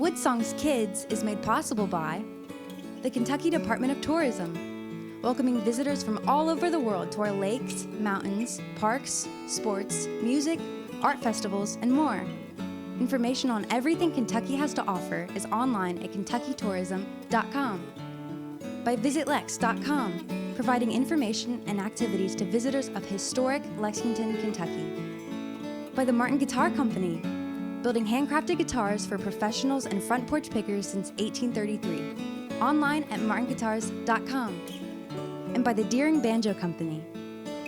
WoodSongs Kids is made possible by the Kentucky Department of Tourism, welcoming visitors from all over the world to our lakes, mountains, parks, sports, music, art festivals, and more. Information on everything Kentucky has to offer is online at kentuckytourism.com. By visitlex.com, providing information and activities to visitors of historic Lexington, Kentucky. By the Martin Guitar Company, building handcrafted guitars for professionals and front porch pickers since 1833. Online at martinguitars.com. And by the Deering Banjo Company,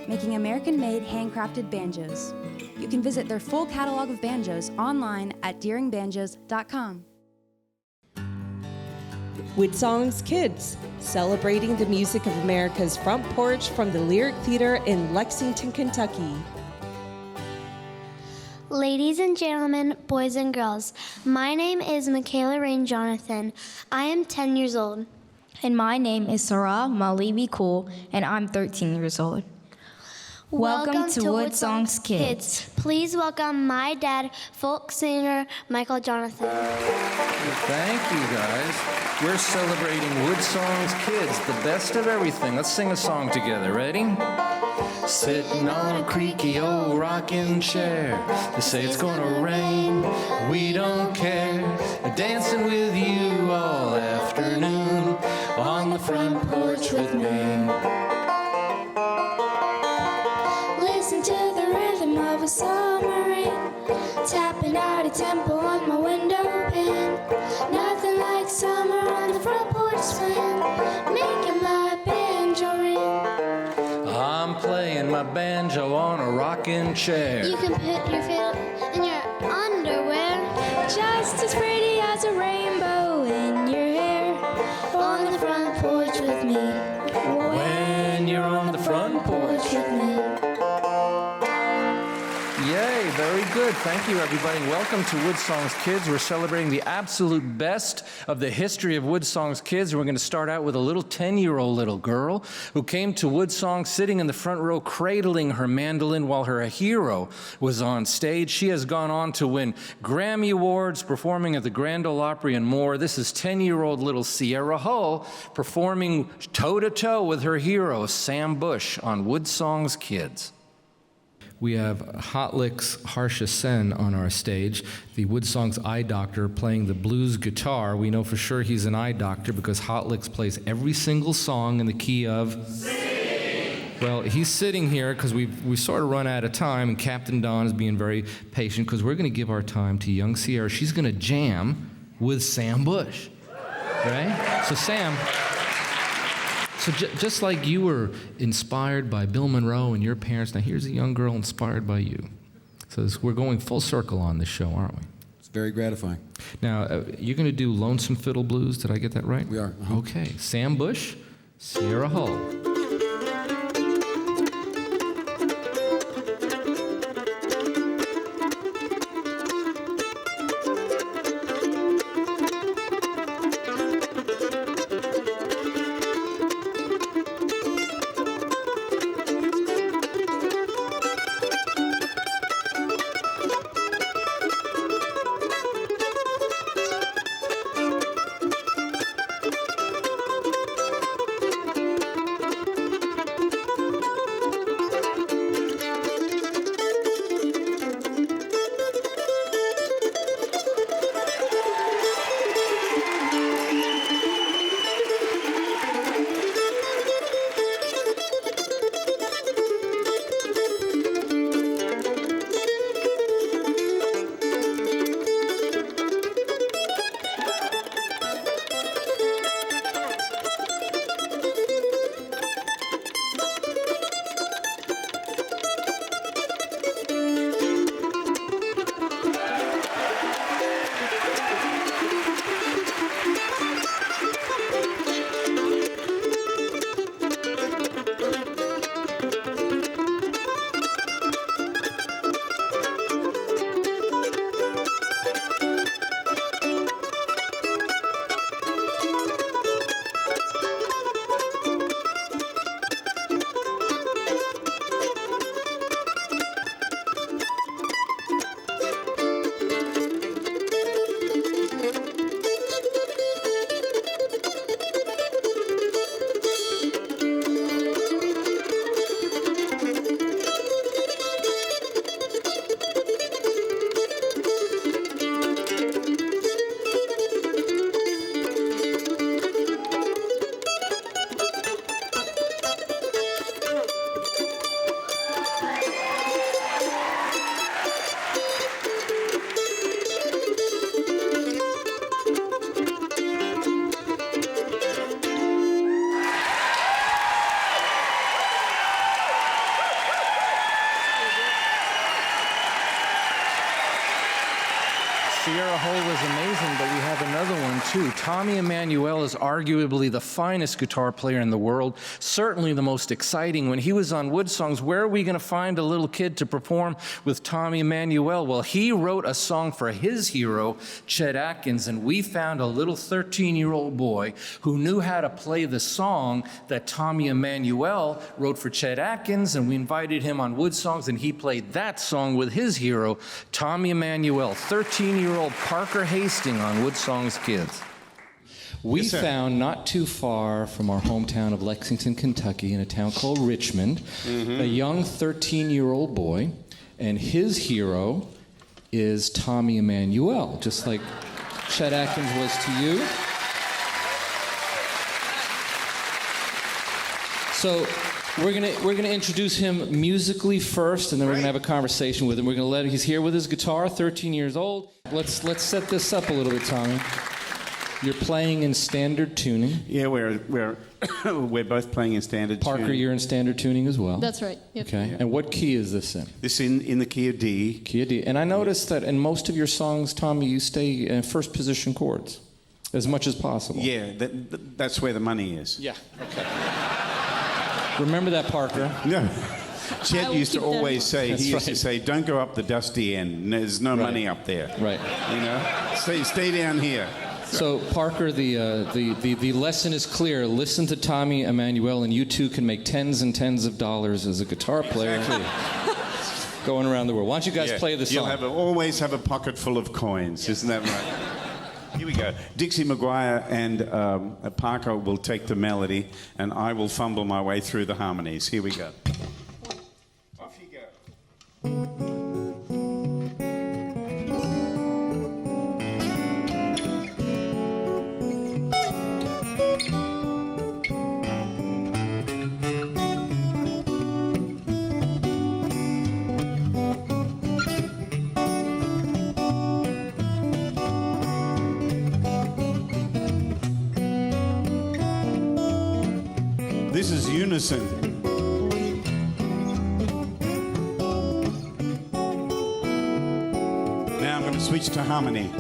making American-made handcrafted banjos. You can visit their full catalog of banjos online at deeringbanjos.com. WoodSongs Kids, celebrating the music of America's front porch from the Lyric Theater in Lexington, Kentucky. Ladies and gentlemen, boys and girls, my name is Michaela Rain Jonathan. I am 10 years old. And my name is Sarah Malibi Cool, and I'm 13 years old. Welcome to WoodSongs Kids. Please welcome my dad, folk singer Michael Jonathan. Thank you, guys. We're celebrating WoodSongs Kids, the best of everything. Let's sing a song together. Ready? Sitting on a creaky old rocking chair. They say it's gonna rain. We don't care. Dancing with you all afternoon on the front porch with me. Listen to the rhythm of a summer rain, tapping out a tempo on my window pane. Nothing like summer on the front porch swing, making my banjo ring. I'm playing my banjo on a rocking chair. You can put your fiddle in your underwear, Just as pretty as a rainbow in your hair. on the front porch with me. When you're on the front porch. With me. Yay, very good. Thank you, everybody. Welcome to WoodSongs Kids. We're celebrating the absolute best of the history of WoodSongs Kids. We're going to start out with a little 10-year-old little girl who came to WoodSongs sitting in the front row cradling her mandolin while her hero was on stage. She has gone on to win Grammy Awards, performing at the Grand Ole Opry and more. This is 10-year-old little Sierra Hull performing toe-to-toe with her hero, Sam Bush, on WoodSongs Kids. We have Hot Lick's Harsha Sen on our stage, the WoodSongs eye doctor playing the blues guitar. We know for sure he's an eye doctor because Hot Licks plays every single song in the key of C. Well, he's sitting here because we sort of run out of time, and Captain Don is being very patient because we're going to give our time to young Sierra. She's going to jam with Sam Bush, right? So Sam... So just like you were inspired by Bill Monroe and your parents, now here's a young girl inspired by you. So we're going full circle on this show, aren't we? It's very gratifying. Now, you're going to do Lonesome Fiddle Blues. Did I get that right? We are. Okay. Sam Bush, Sierra Hull. too. Tommy Emmanuel is arguably the finest guitar player in the world, certainly the most exciting. When he was on WoodSongs, where are we going to find a little kid to perform with Tommy Emmanuel? Well, he wrote a song for his hero, Chet Atkins, and we found a little 13-year-old boy who knew how to play the song that Tommy Emmanuel wrote for Chet Atkins, and we invited him on WoodSongs, and he played that song with his hero, Tommy Emmanuel, 13-year-old Parker Hastings on WoodSongs Kids. We found not too far from our hometown of Lexington, Kentucky, in a town called Richmond, a young 13-year-old boy, and his hero is Tommy Emmanuel, just like Chet Atkins was to you. So we're gonna introduce him musically first, and then we're gonna have a conversation with him. We're gonna he's here with his guitar, 13 years old. Let's set this up a little bit, Tommy. You're playing in standard tuning. Yeah, we're both playing in standard tuning. Parker, you're in standard tuning as well. That's right. Yep. Okay. And what key is this in? This in the key of D. Key of D. And I noticed that in most of your songs, Tommy, you stay in first position chords as much as possible. Yeah, that's where the money is. Yeah. Okay. Remember that, Parker. No. Chet used to keep that always say, That's he used to right. say, don't go up the dusty end. There's no money up there. Right. You know? Stay down here. So, Parker, the lesson is clear. Listen to Tommy Emmanuel, and you two can make tens and tens of dollars as a guitar player. Exactly. Going around the world. Why don't you guys play the song? You'll always have a pocket full of coins. Isn't that right? Here we go. Dixie McGuire and Parker will take the melody, and I will fumble my way through the harmonies. Here we go. Off you go. This is unison. Now I'm going to switch to harmony.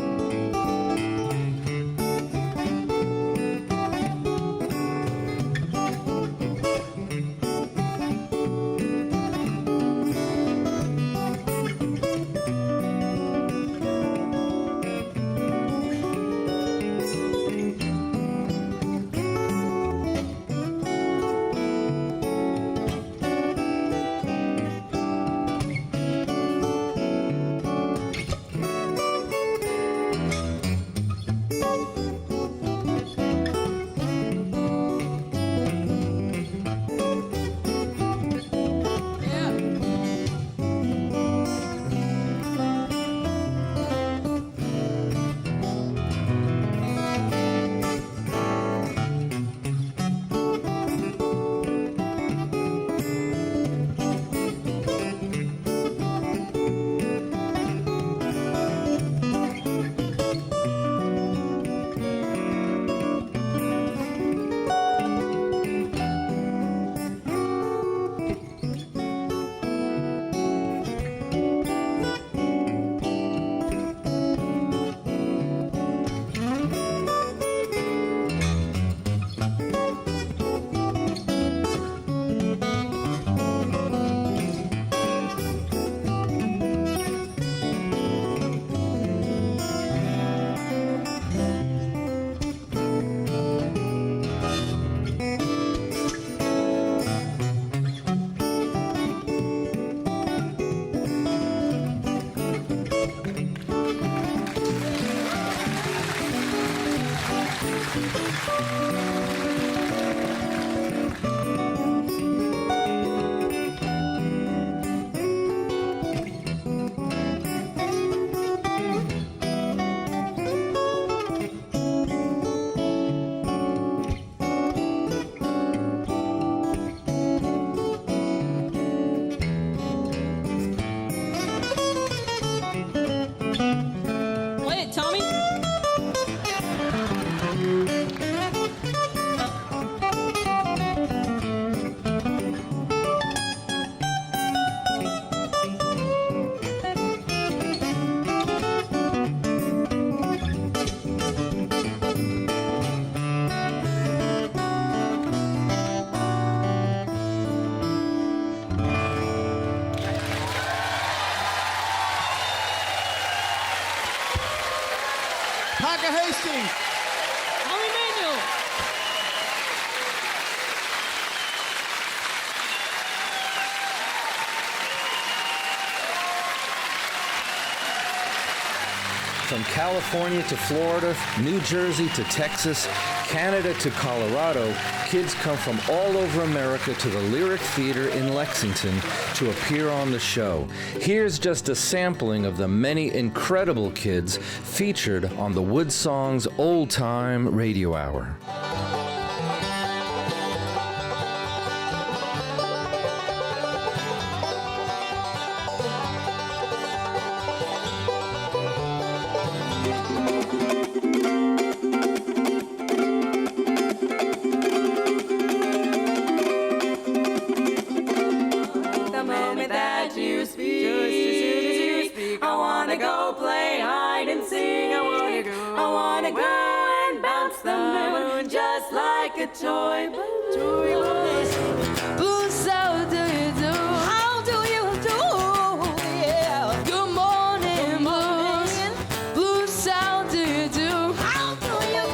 Play it, Tommy. Hastings. I'm Emmanuel. From California to Florida, New Jersey to Texas, Canada to Colorado, kids come from all over America to the Lyric Theater in Lexington to appear on the show. Here's just a sampling of the many incredible kids featured on the WoodSongs Old Time Radio Hour. Toy Blue, so do you do? How do you do? Yeah. Good morning, blues. Blue, so do you do? How do you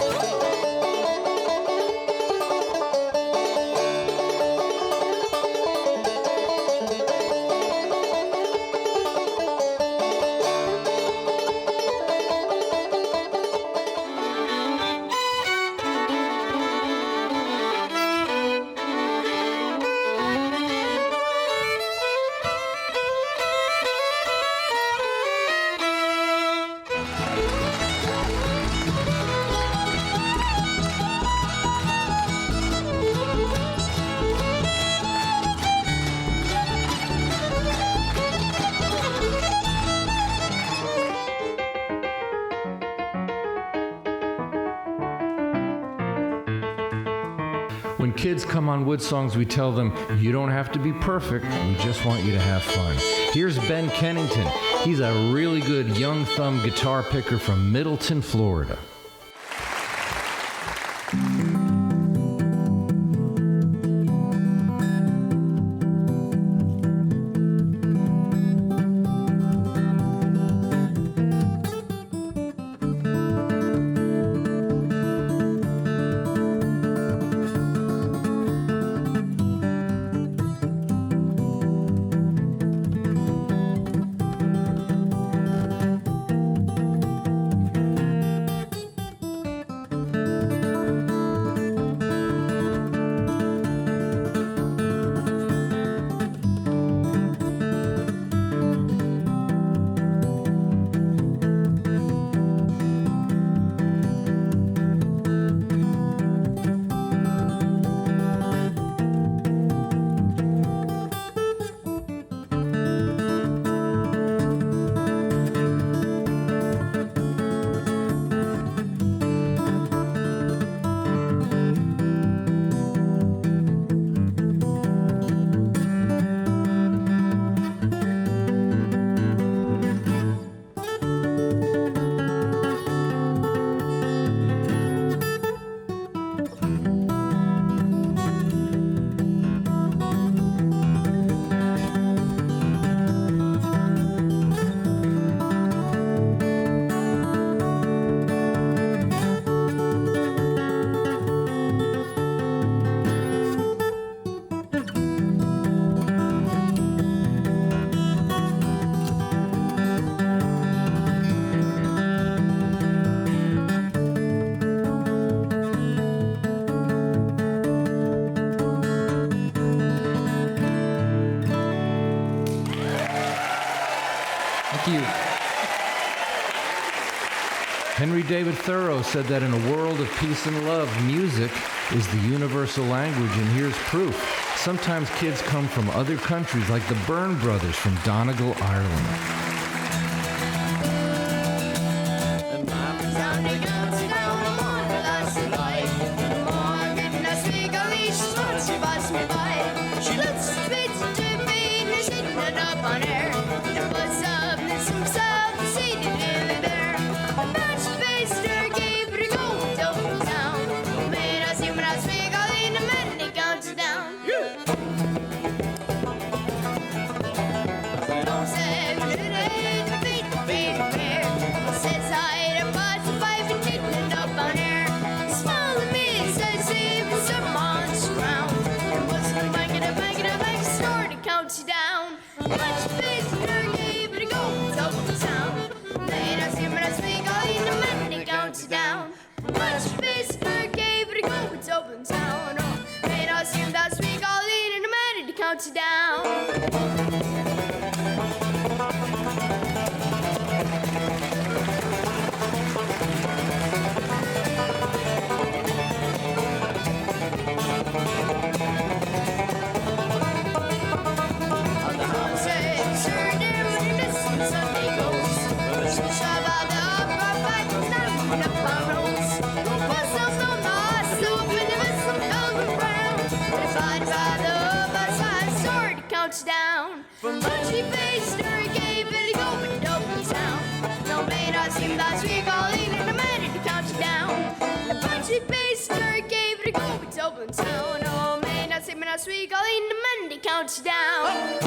When kids come on WoodSongs, we tell them, you don't have to be perfect, we just want you to have fun. Here's Ben Kennington. He's a really good young thumb guitar picker from Middleton, Florida. Henry David Thoreau said that in a world of peace and love, music is the universal language, and here's proof. Sometimes kids come from other countries, like the Byrne Brothers from Donegal, Ireland. Don't say Punch your face in the cave, but it go, it's open town. Oh, may not seem that sweet, I'll eat in a minute to count you down. Down from punchy face to a cave and it go in open town. No may not seem that sweet, I'll eat in a minute to count you down. A punchy face to a cave and it go in open town. No may not seem that sweet, I'll eat in a minute to count you down.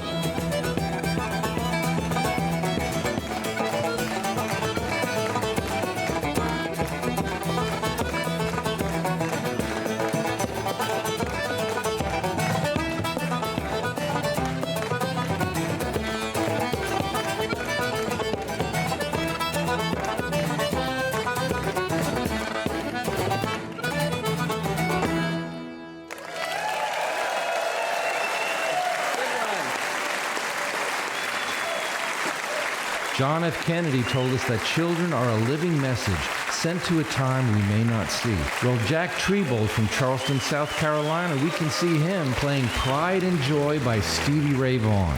John F. Kennedy told us that children are a living message sent to a time we may not see. Well, Jack Treebold from Charleston, South Carolina, we can see him playing Pride and Joy by Stevie Ray Vaughan.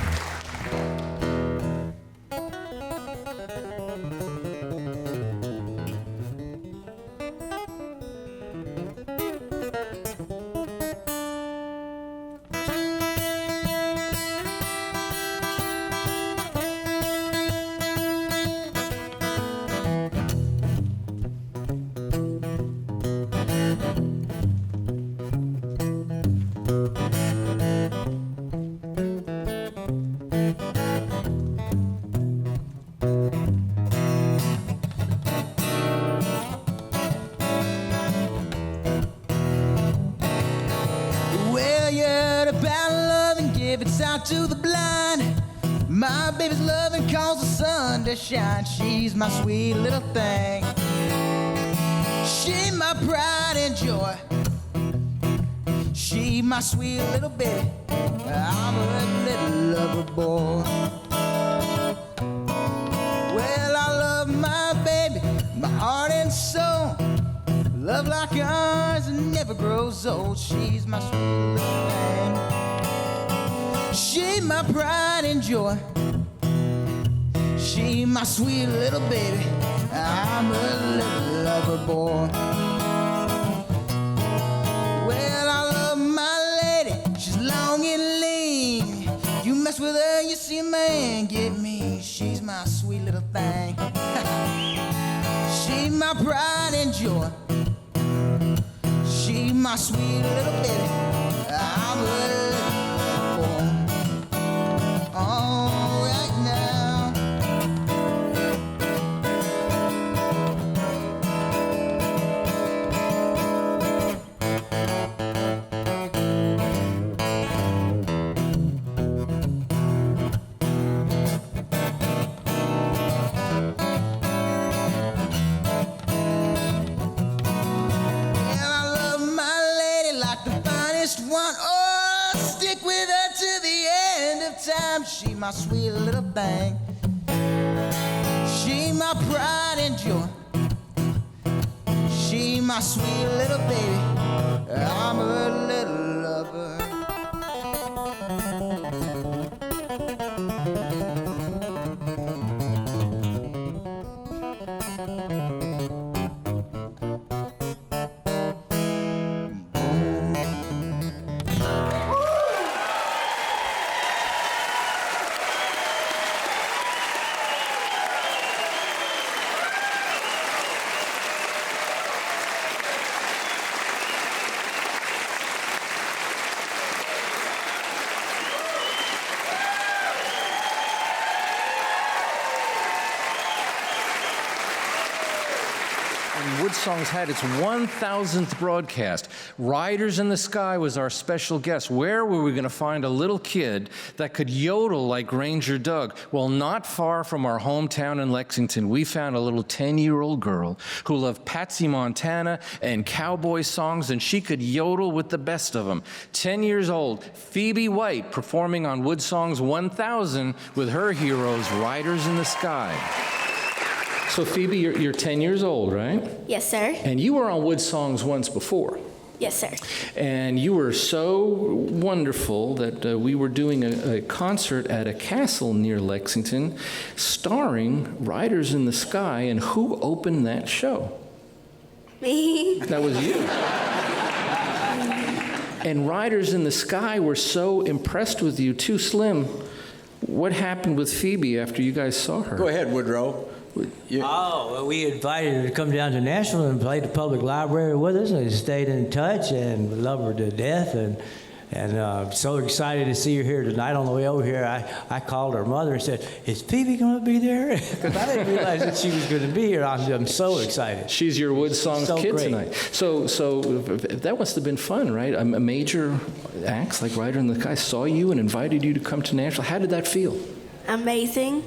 To the blind, my baby's loving calls the sun to shine. She's my sweet little thing. She my pride and joy. She my sweet little baby. I'm a little lover boy. Well, I love my baby, my heart and soul. Love like ours never grows old. She's my sweet little thing. She my pride and joy. She my sweet little baby. I'm a little lover boy. Well, I love my lady. She's long and lean. You mess with her, you see a man get me. She's my sweet little thing. She my pride and joy. She my sweet little baby. I'm a little boy. All right now. Well, I love my lady like the finest one. Oh, I'll stick with her to the end of time. She my sweet little thing. She my pride and joy. She my sweet little baby. I'm a little lover. WoodSongs had its 1,000th broadcast. Riders in the Sky was our special guest. Where were we going to find a little kid that could yodel like Ranger Doug? Well, not far from our hometown in Lexington, we found a little 10-year-old girl who loved Patsy Montana and cowboy songs, and she could yodel with the best of them. 10 years old, Phoebe White performing on WoodSongs 1000 with her heroes, Riders in the Sky. So Phoebe, you're 10 years old, right? Yes, sir. And you were on WoodSongs once before. Yes, sir. And you were so wonderful that we were doing a concert at a castle near Lexington starring Riders in the Sky. And who opened that show? Me. That was you. And Riders in the Sky were so impressed with you, too. Slim, what happened with Phoebe after you guys saw her? Go ahead, Woodrow. Well, we invited her to come down to Nashville and play the public library with us, and stayed in touch, and we love her to death, and so excited to see her here tonight. On the way over here, I called her mother and said, "Is Phoebe going to be there?" Because I didn't realize that she was going to be here. I'm so excited. She's your WoodSongs kid tonight. So that must have been fun, right? A major acts like Rider in the Sky saw you and invited you to come to Nashville. How did that feel? Amazing.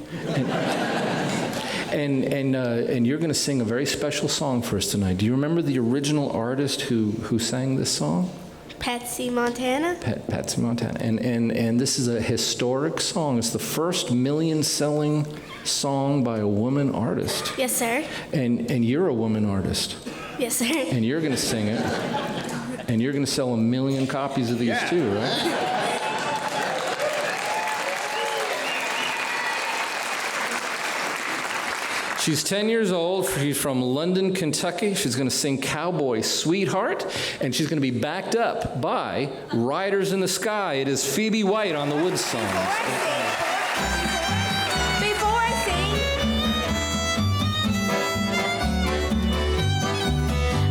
And you're going to sing a very special song for us tonight. Do you remember the original artist who sang this song? Patsy Montana. Patsy Montana. And this is a historic song. It's the first million-selling song by a woman artist. Yes, sir. And you're a woman artist. Yes, sir. And you're going to sing it. And you're going to sell 1 million copies of these too, right? She's 10 years old. She's from London, Kentucky. She's going to sing Cowboy Sweetheart, and she's going to be backed up by Riders in the Sky. It is Phoebe White on the WoodSongs. Before I sing,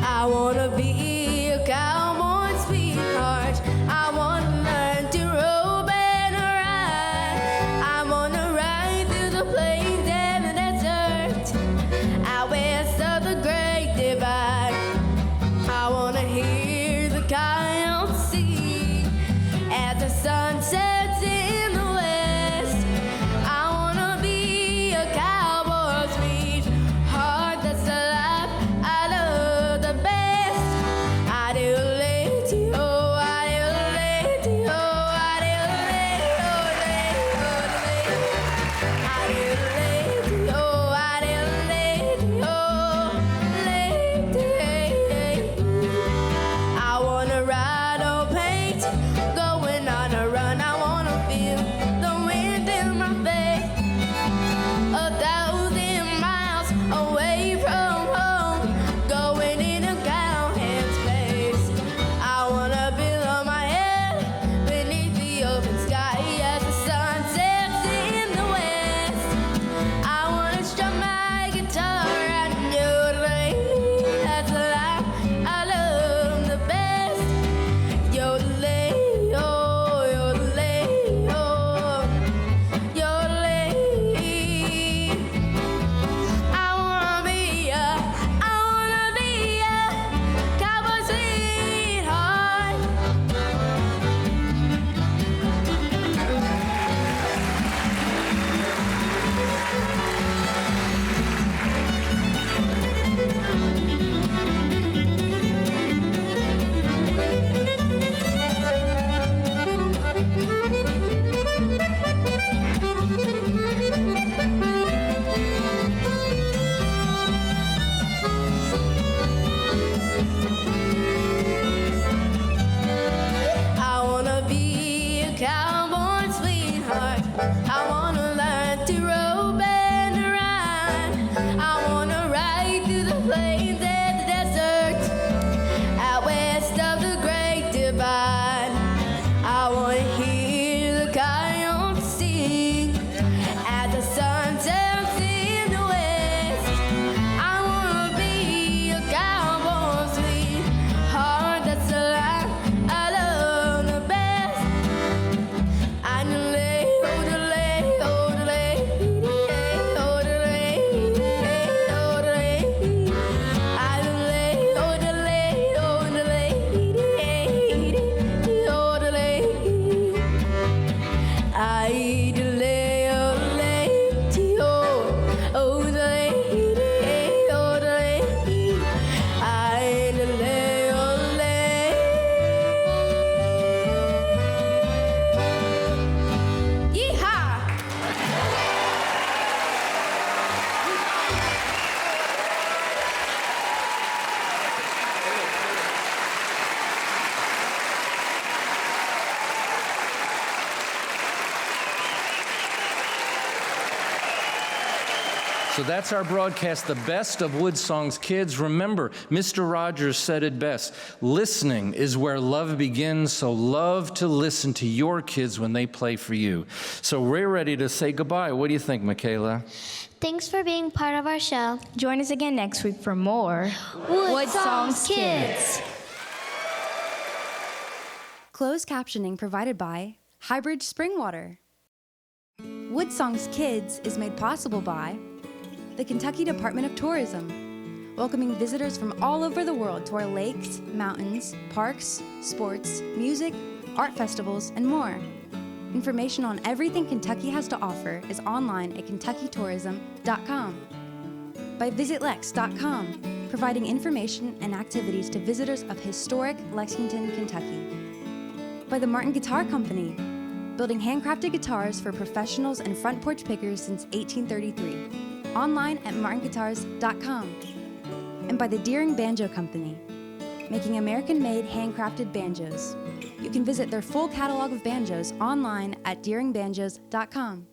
I want to be a cowboy sweetheart. I want to learn to rope and ride. I want to ride through the plains and the desert, out west of the Great Divide. I want to hear the coyotes sing as the sun sets in the west. So that's our broadcast, the best of WoodSongs Kids. Remember, Mr. Rogers said it best. Listening is where love begins, so love to listen to your kids when they play for you. So we're ready to say goodbye. What do you think, Michaela? Thanks for being part of our show. Join us again next week for more WoodSongs Kids. Closed captioning provided by Highbridge Springwater. WoodSongs Kids is made possible by the Kentucky Department of Tourism, welcoming visitors from all over the world to our lakes, mountains, parks, sports, music, art festivals, and more. Information on everything Kentucky has to offer is online at kentuckytourism.com. By visitlex.com, providing information and activities to visitors of historic Lexington, Kentucky. By the Martin Guitar Company, building handcrafted guitars for professionals and front porch pickers since 1833. Online at martinguitars.com. And by the Deering Banjo Company, making American-made handcrafted banjos. You can visit their full catalog of banjos online at deeringbanjos.com.